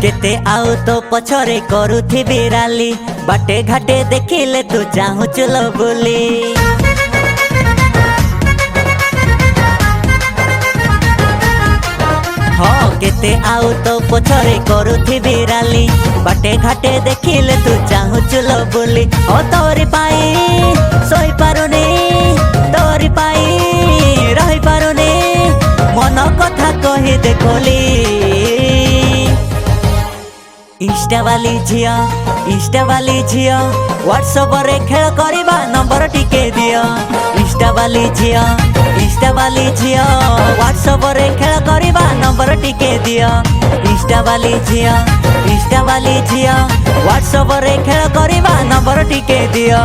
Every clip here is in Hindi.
केते आउ तो पछरे करुथिबी राली बाटे घाटे देखिले तू चाहू चलो बोली। हाँ केते आउ तो पछरे करुथिबी राली बाटे घाटे देखिले तू चाहू चलो बोली। ओ तोरी पाई सोई पारुनी तोरी पाई रही पारुनी मन कथा कही देखली। इंस्टा वाली झिया व्हाट्सएप रे खेल करिबा नंबर टिके दियो। इंस्टा वाली झिया व्हाट्सएप रे खेल करिबा नंबर टिके दियो। इंस्टा वाली झिया व्हाट्सएप रे खेल करिबा नंबर टिके दियो।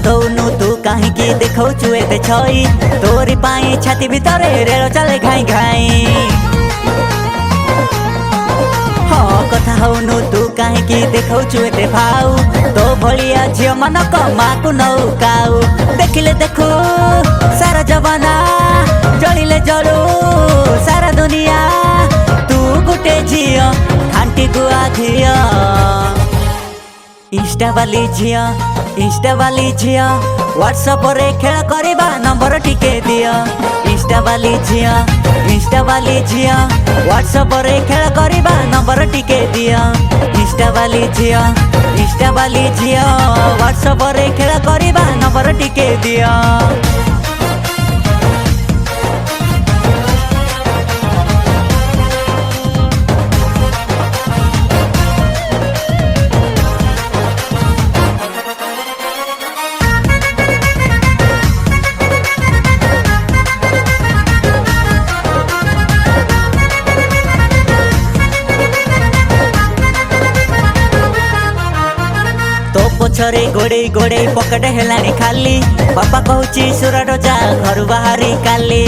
धौनु तू कहीं की देखौ चुएते छई तोरी पाई छाती भितरे रेल चले घाई घाई। हाँ कथा हौनु तू कहीं की देखौ चुएते भाऊ तो भलिया झियो मनक माकु नौकाऊ। देखिले देखू सारा जवाना जलिले जलू सारा दुनिया तू गुटे झियो खांटी गुआ धियो। इंस्टा वाली झिया व्हाट्सएप रे खेल करिबा नंबर टिके दियो। इंस्टा वाली झिया व्हाट्सएप रे खेल करिबा नंबर टिके दियो। इंस्टा वाली झिया व्हाट्सएप रे खेल करिबा नंबर टिके दियो। पछरे गोड़े गोड़े पकेट हेलानी खाली बापा कहूची सुरट जा घर बाहरी काली।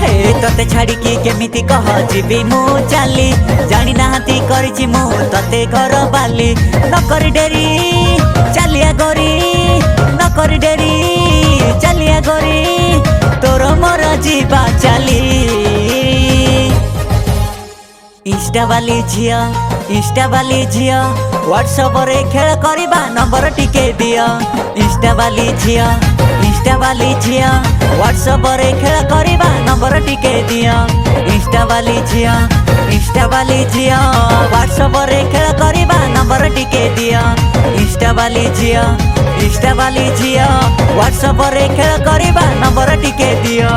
हे तते छाड़ी की केमिति कह जीवी मु चाली जानी नाहाती करिछि मु तते घर बाली। न करी डेरी चलिया गोरी न करी डेरी चलिया गोरी तोर मोर जीवा चाली। इंस्टा वाली झिया व्हाट्सएप रे खेल करिबा नंबर टिके दियो। इंस्टा वाली झिया व्हाट्सएप रे खेल करिबा नंबर टिके दियो। इंस्टा वाली झिया व्हाट्सएप रे खेल करिबा नंबर टिके दियो। इंस्टा वाली झिया व्हाट्सएप रे खेल करिबा नंबर टिके दियो।